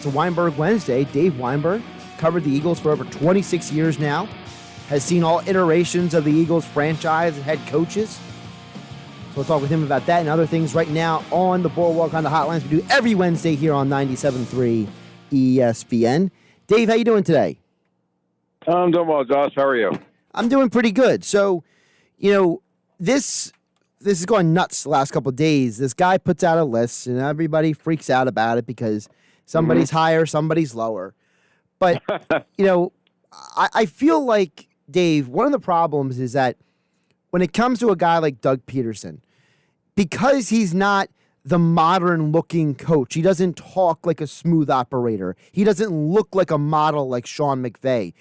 to Weinberg Wednesday. Dave Weinberg covered the Eagles for over 26 years now, has seen all iterations of the Eagles franchise and head coaches. So we'll talk with him about that and other things right now on the Boardwalk on the Hotlines. We do every Wednesday here on 97.3 ESPN. Dave, how you doing today? I'm doing well, Josh. How are you? I'm doing pretty good. So, this has gone nuts the last couple of days. This guy puts out a list, and everybody freaks out about it because somebody's higher, somebody's lower. But, I feel like, Dave, one of the problems is that when it comes to a guy like Doug Pederson, because he's not the modern-looking coach, he doesn't talk like a smooth operator. He doesn't look like a model like Sean McVay.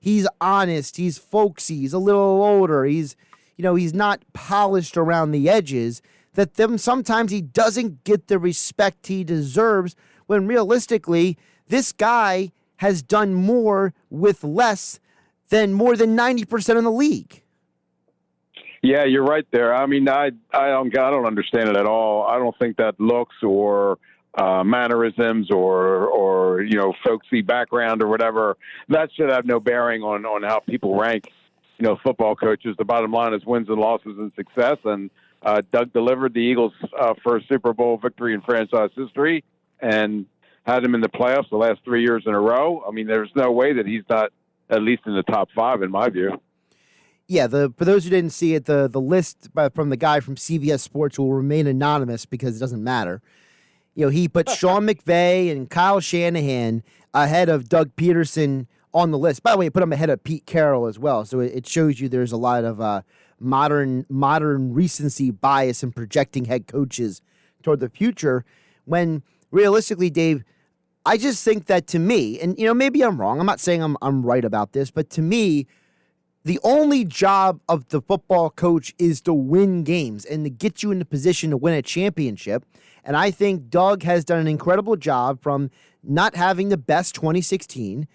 He's honest, he's folksy, he's a little older, he's not polished around the edges, that sometimes he doesn't get the respect he deserves when realistically, this guy has done more with less than more than 90% of the league. Yeah, you're right there. I mean, I don't understand it at all. I don't think that looks or mannerisms or folksy background or whatever, that should have no bearing on how people rank, football coaches. The bottom line is wins and losses and success. And Doug delivered the Eagles' first Super Bowl victory in franchise history and had them in the playoffs the last 3 years in a row. I mean, there's no way that he's not at least in the top five, in my view. Yeah, for those who didn't see it, the list from the guy from CBS Sports will remain anonymous because it doesn't matter. He put Sean McVay and Kyle Shanahan ahead of Doug Pederson on the list. By the way, he put him ahead of Pete Carroll as well. So it shows you there's a lot of modern recency bias in projecting head coaches toward the future. When realistically, Dave, I just think that to me, and maybe I'm wrong. I'm not saying I'm right about this, but to me, the only job of the football coach is to win games and to get you in the position to win a championship. And I think Doug has done an incredible job from not having the best 2016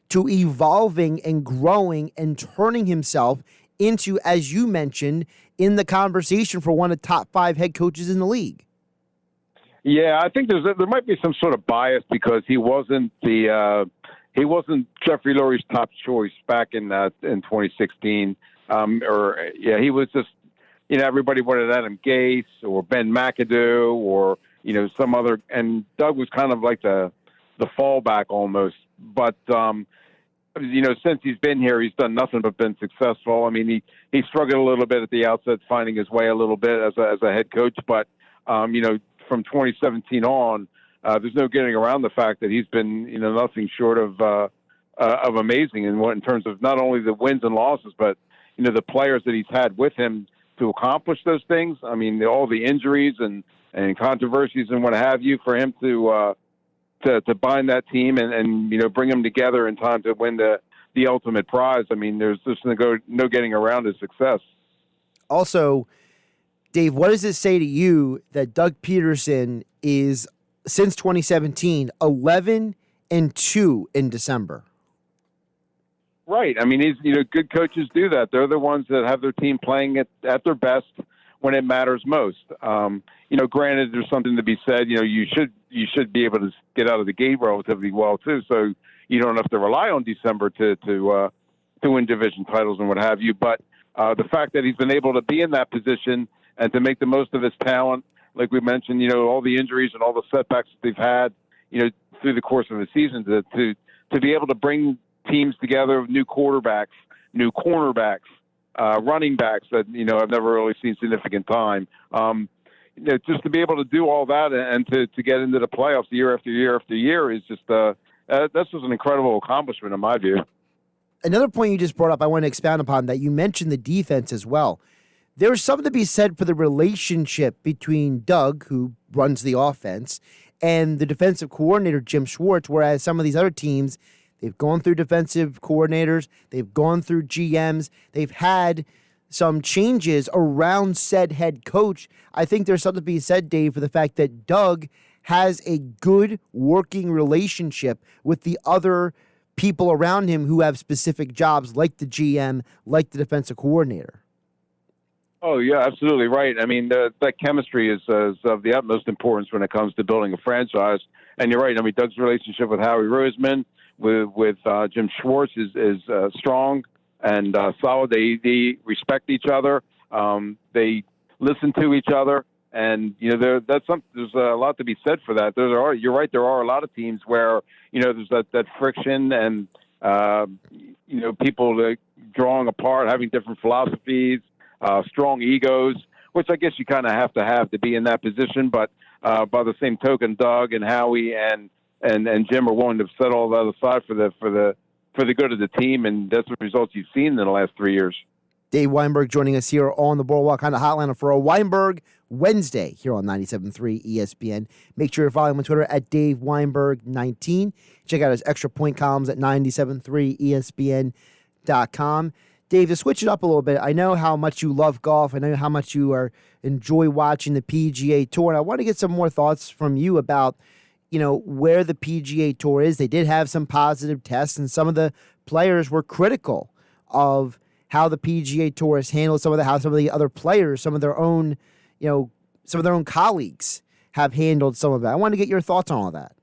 to evolving and growing and turning himself into, as you mentioned, in the conversation for one of the top 5 head coaches in the league. Yeah, I think there might be some sort of bias because he wasn't Jeffrey Lurie's top choice back in 2016. He was just, everybody wanted Adam Gase or Ben McAdoo or, some other, and Doug was kind of like the fallback almost. But, since he's been here, he's done nothing but been successful. I mean, he struggled a little bit at the outset, finding his way a little bit as a head coach. But, from 2017 on, there's no getting around the fact that he's been, nothing short of amazing in terms of not only the wins and losses, but, the players that he's had with him to accomplish those things. I mean, all the injuries and controversies and what have you for him to bind that team and bring them together in time to win the ultimate prize. I mean, there's just no getting around his success. Also, Dave, what does it say to you that Doug Pederson is, since 2017, 11-2 in December? Right. I mean, good coaches do that. They're the ones that have their team playing at their best when it matters most. Granted, there's something to be said. You should be able to get out of the gate relatively well too, so you don't have to rely on December to win division titles and what have you. But the fact that he's been able to be in that position and to make the most of his talent, like we mentioned, all the injuries and all the setbacks that they've had, through the course of the season, to be able to bring teams together, new quarterbacks, new cornerbacks, running backs that I've never really seen significant time. Just to be able to do all that and to get into the playoffs year after year after year is just that's just an incredible accomplishment in my view. Another point you just brought up, I want to expound upon that. You mentioned the defense as well. There's something to be said for the relationship between Doug, who runs the offense, and the defensive coordinator, Jim Schwartz, whereas some of these other teams, they've gone through defensive coordinators, they've gone through GMs, they've had some changes around said head coach. I think there's something to be said, Dave, for the fact that Doug has a good working relationship with the other people around him who have specific jobs, like the GM, like the defensive coordinator. Oh, yeah, absolutely right. I mean, that chemistry is of the utmost importance when it comes to building a franchise. And you're right. I mean, Doug's relationship with Howie Roseman, with Jim Schwartz is strong and solid. They respect each other. They listen to each other. And, there's a lot to be said for that. You're right. There are a lot of teams where, there's that friction and, people drawing apart, having different philosophies, strong egos, which I guess you kind of have to be in that position. But by the same token, Doug and Howie and Jim are willing to set all that aside for the good of the team. And that's the results you've seen in the last 3 years. Dave Weinberg joining us here on the Boardwalk Honda Hotline for a Weinberg Wednesday here on 97.3 ESPN. Make sure you follow him on Twitter at Dave Weinberg19. Check out his extra point columns at 97.3ESPN.com. Dave, to switch it up a little bit, I know how much you love golf. I know how much you enjoy watching the PGA Tour. And I want to get some more thoughts from you about, where the PGA Tour is. They did have some positive tests, and some of the players were critical of how the PGA Tour has handled how some of the other players, some of their own colleagues have handled some of it. I want to get your thoughts on all that.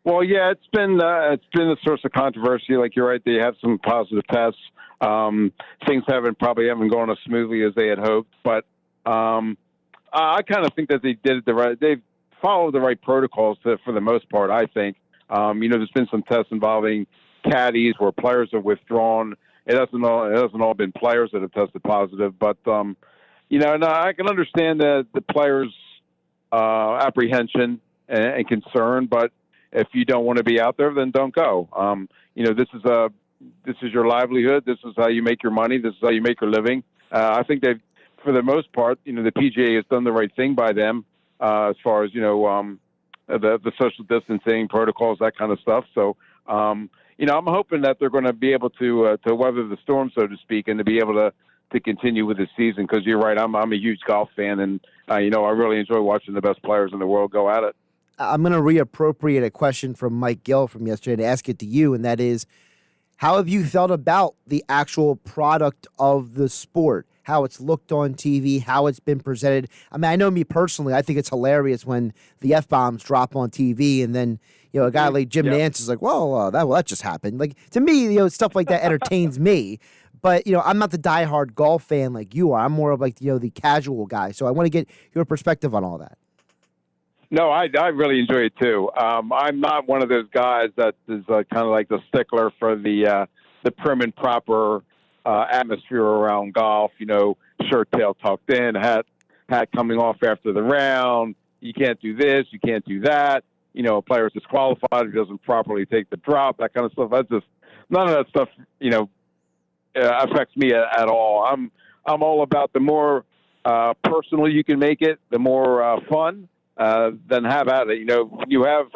Well, yeah, it's been a source of controversy. Like you're right, they have some positive tests. Things probably haven't gone as smoothly as they had hoped, but I kind of think that they did it they've followed the right protocols for the most part. I think there's been some tests involving caddies where players have withdrawn. It hasn't all been players that have tested positive, but no, I can understand the players' apprehension and concern. But if you don't want to be out there, then don't go. This is your livelihood. This is how you make your money. This is how you make your living. I think they've, for the most part, the PGA has done the right thing by them as far as the social distancing protocols, that kind of stuff. So. I'm hoping that they're going to be able to weather the storm, so to speak, and to be able to continue with the season. Because you're right, I'm a huge golf fan, and I really enjoy watching the best players in the world go at it. I'm going to reappropriate a question from Mike Gill from yesterday and ask it to you, and that is, how have you felt about the actual product of the sport? How it's looked on TV, how it's been presented. I mean, I know me personally, I think it's hilarious when the F-bombs drop on TV and then, a guy like Jim Nance is like, well, that just happened. Like, to me, stuff like that entertains me. But, I'm not the diehard golf fan like you are. I'm more of like, the casual guy. So I want to get your perspective on all that. No, I really enjoy it too. I'm not one of those guys that is kind of like the stickler for the prim and proper atmosphere around golf, shirt tail tucked in, hat coming off after the round. You can't do this, you can't do that. A player's disqualified if he doesn't properly take the drop, that kind of stuff. None of that stuff, affects me at all. I'm all about the more personal you can make it, the more fun, then have at it. When you have,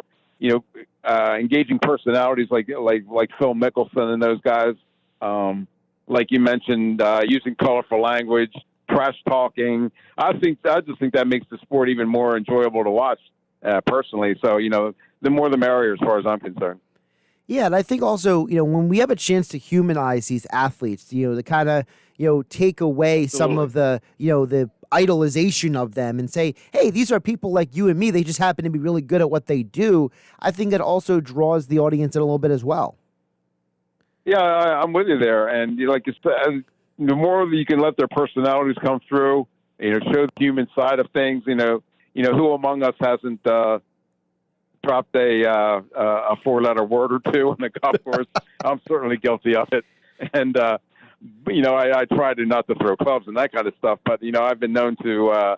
engaging personalities like Phil Mickelson and those guys, like you mentioned, using colorful language, trash talking. I just think that makes the sport even more enjoyable to watch, personally. So, the more the merrier as far as I'm concerned. Yeah, and I think also, when we have a chance to humanize these athletes, to kind of, take away some of the, the idolization of them and say, hey, these are people like you and me. They just happen to be really good at what they do. I think that also draws the audience in a little bit as well. Yeah, I'm with you there. And the more you can let their personalities come through, show the human side of things. Who among us hasn't dropped a four-letter word or two on the golf course? I'm certainly guilty of it. And I try to not to throw clubs and that kind of stuff. But I've been known to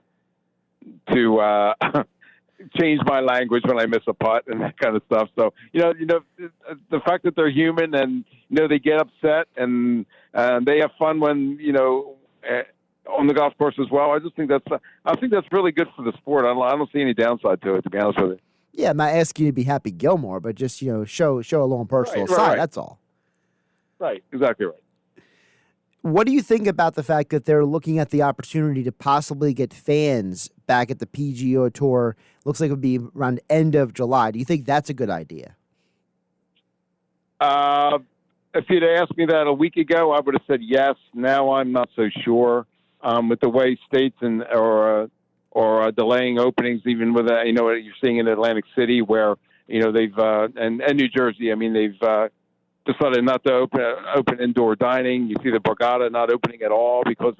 change my language when I miss a putt and that kind of stuff. So, the fact that they're human and, they get upset and they have fun when, on the golf course as well. I think that's really good for the sport. I don't see any downside to it, to be honest with you. Yeah, I'm not asking you to be Happy Gilmore, but just, show a little personal side. Right. That's all. Right. Exactly right. What do you think about the fact that they're looking at the opportunity to possibly get fans back at the PGA Tour? Looks like it would be around end of July. Do you think that's a good idea? If you'd asked me that a week ago, I would have said yes. Now I'm not so sure. With the way states or or delaying openings, even with you're seeing in Atlantic City where they've and New Jersey. I mean, they've decided not to open indoor dining. You see the Borgata not opening at all because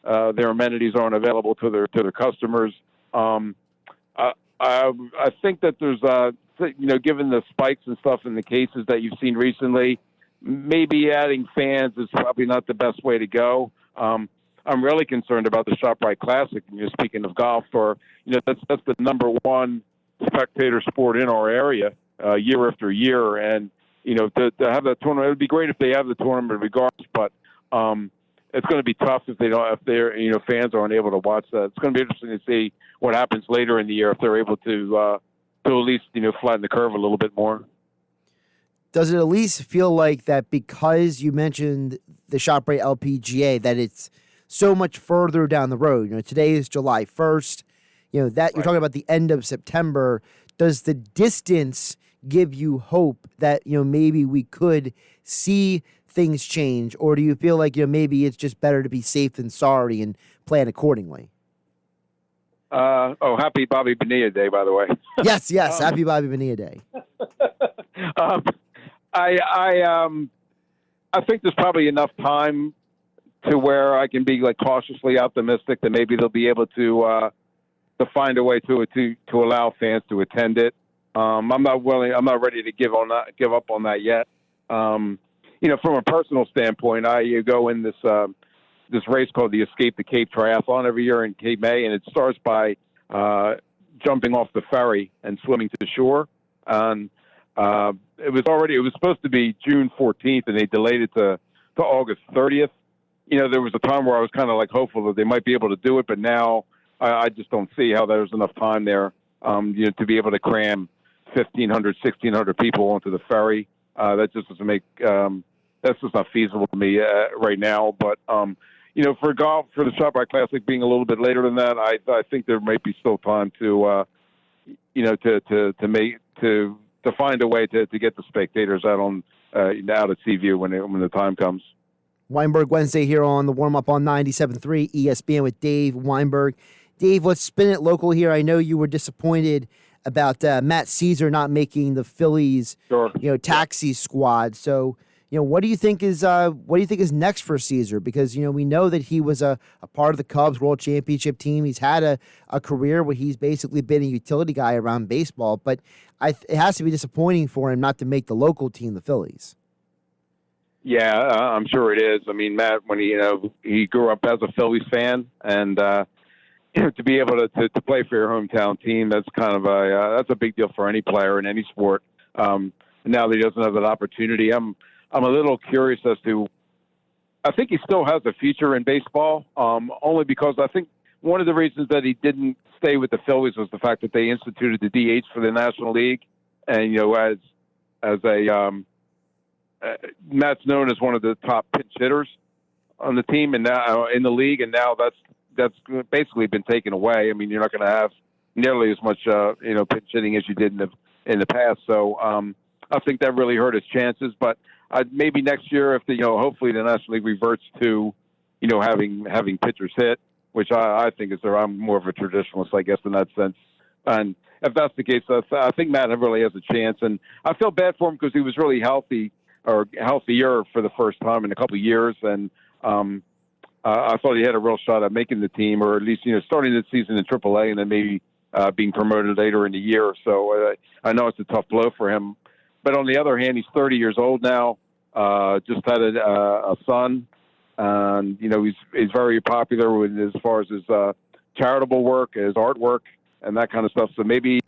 their amenities aren't available to their customers. I think that there's given the spikes and stuff in the cases that you've seen recently, maybe adding fans is probably not the best way to go. I'm really concerned about the ShopRite Classic. And you're speaking of golf, that's the number one spectator sport in our area year after year, and to have that tournament, it would be great if they have the tournament regardless, but it's going to be tough if their fans aren't able to watch that. It's going to be interesting to see what happens later in the year if they're able to at least flatten the curve a little bit more. Does it at least feel like that because you mentioned the ShopRite LPGA that it's so much further down the road? Today is July 1st. That Right. You're talking about the end of September. Does the distance give you hope that maybe we could see things change, or do you feel like maybe it's just better to be safe than sorry and plan accordingly? Happy Bobby Bonilla Day, by the way. Yes, happy Bobby Bonilla Day. I think there's probably enough time to where I can be cautiously optimistic that maybe they'll be able to find a way to allow fans to attend it. I'm not ready to give up on that yet. From a personal standpoint, I go in this race called the Escape the Cape Triathlon every year in Cape May, and it starts by jumping off the ferry and swimming to the shore. And it was supposed to be June 14th, and they delayed it to August 30th. There was a time where I was kind of hopeful that they might be able to do it, but now I just don't see how there's enough time there, to be able to cram 1,500, 1,600 people onto the ferry. That just doesn't make, that's just not feasible to me right now. But, for golf, for the ShopRite Classic being a little bit later than that, I think there might be still time to find a way to get the spectators out at Seaview when the time comes. Weinberg Wednesday here on the warm-up on 97.3 ESPN with Dave Weinberg. Dave, let's spin it local here. I know you were disappointed about Matt Caesar not making the Phillies, taxi squad. So, what do you think is next for Caesar? Because we know that he was a part of the Cubs World Championship team. He's had a career where he's basically been a utility guy around baseball. But it has to be disappointing for him not to make the local team, the Phillies. Yeah, I'm sure it is. I mean, Matt, when he grew up as a Phillies fan, and to be able to play for your hometown team, that's kind of that's a big deal for any player in any sport. Now that he doesn't have that opportunity, I'm a little curious as to. I think he still has a future in baseball, only because I think one of the reasons that he didn't stay with the Phillies was the fact that they instituted the DH for the National League, and as a Matt's known as one of the top pinch hitters on the team and now in the league, and now that's basically been taken away. I mean, you're not going to have nearly as much pinch hitting as you did in the past. So I think that really hurt his chances. But maybe next year, if hopefully the National League reverts to having pitchers hit, which I think I'm more of a traditionalist, I guess, in that sense. And if that's the case, I think Matt really has a chance. And I feel bad for him because he was really healthy. Or healthier for the first time in a couple of years, and I thought he had a real shot at making the team, or at least starting the season in AAA and then maybe being promoted later in the year. So I know it's a tough blow for him, but on the other hand, he's 30 years old now. Just had a son, and he's very popular with as far as his charitable work, his artwork, and that kind of stuff. So maybe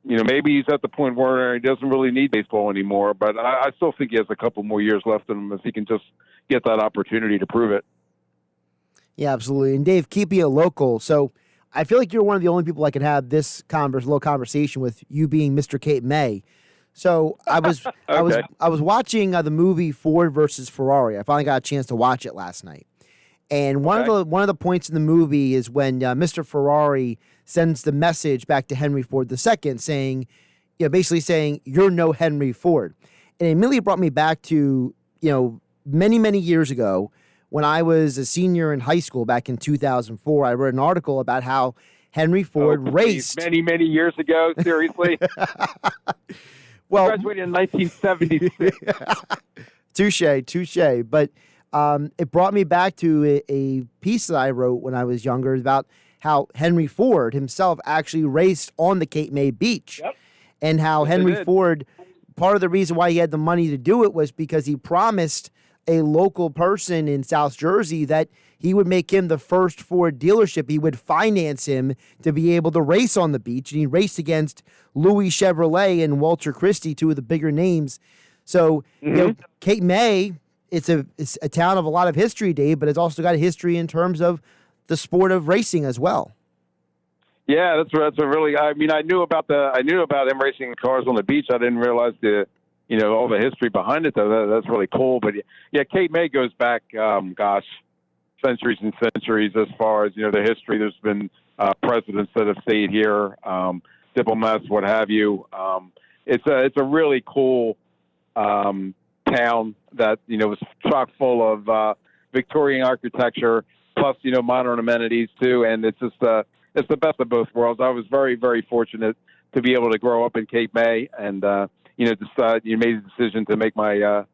he's at the point where he doesn't really need baseball anymore, but I still think he has a couple more years left in him if he can just get that opportunity to prove it. Yeah, absolutely. And Dave, keeping it local. So I feel like you're one of the only people I can have this little conversation with, you being Mr. Cape May. So I was Okay. I was watching the movie Ford versus Ferrari. I finally got a chance to watch it last night. And one of the points in the movie is when Mr. Ferrari sends the message back to Henry Ford II saying, basically saying, you're no Henry Ford. And it immediately brought me back to, many, many years ago when I was a senior in high school back in 2004. I read an article about how Henry Ford raced. Many years ago, seriously. Well, Graduated in 1976. Touche. But it brought me back to a piece that I wrote when I was younger about how Henry Ford himself actually raced on the Cape May beach. Yep. And how Henry Ford, part of the reason why he had the money to do it was because he promised a local person in South Jersey that he would make him the first Ford dealership. He would finance him to be able to race on the beach. And he raced against Louis Chevrolet and Walter Christie, two of the bigger names. So, Cape May, it's a town of a lot of history, Dave, but it's also got a history in terms of the sport of racing as well. Yeah, that's a really. I mean, I knew about him racing cars on the beach. I didn't realize all the history behind it. Though that's really cool. But yeah, Cape May goes back, centuries and centuries as far as the history. There's been presidents that have stayed here, diplomats, what have you. It's a really cool town that was chock full of Victorian architecture, plus modern amenities too, and it's just it's the best of both worlds. I was very, very fortunate to be able to grow up in Cape May, and made the decision to make my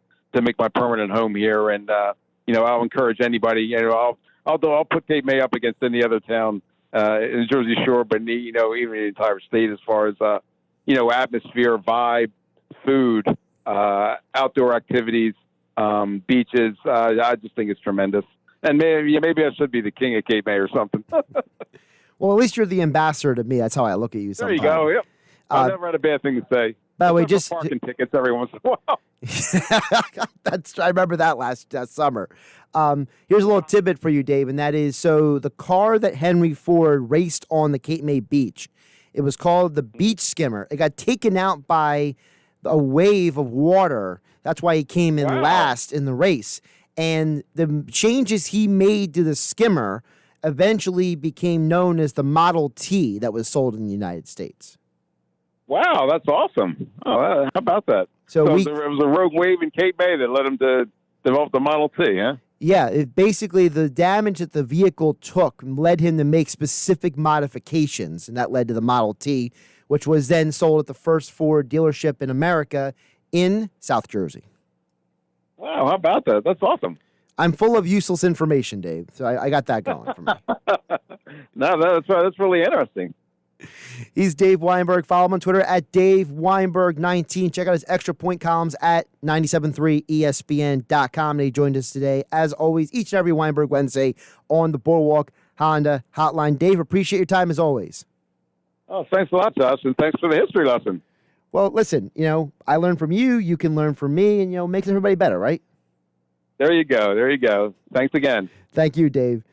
permanent home here. And I'll encourage anybody. I'll put Cape May up against any other town in the Jersey Shore, but even the entire state as far as atmosphere, vibe, food, outdoor activities, beaches. I just think it's tremendous. And maybe I should be the king of Cape May or something. Well, at least you're the ambassador to me. That's how I look at you sometimes. There you go. Yep. I never had a bad thing to say. By the way, just parking tickets every once in a while. I remember that last summer. Here's a little tidbit for you, Dave, and that is, so the car that Henry Ford raced on the Cape May beach, it was called the Beach Skimmer. It got taken out by a wave of water. That's why he came in last in the race. And the changes he made to the skimmer eventually became known as the Model T that was sold in the United States. Wow, that's awesome. Oh, how about that? So it was a rogue wave in Cape May that led him to develop the Model T, huh? Yeah, basically the damage that the vehicle took led him to make specific modifications, and that led to the Model T, which was then sold at the first Ford dealership in America in South Jersey. Wow, how about that? That's awesome. I'm full of useless information, Dave, so I got that going for me. No, that's really interesting. He's Dave Weinberg. Follow him on Twitter at DaveWeinberg19. Check out his extra point columns at 973ESPN.com. And he joined us today, as always, each and every Weinberg Wednesday on the Boardwalk Honda Hotline. Dave, appreciate your time as always. Oh, thanks a lot, Josh, and thanks for the history lesson. Well, listen, I learned from you, you can learn from me, and, makes everybody better, right? There you go. Thanks again. Thank you, Dave.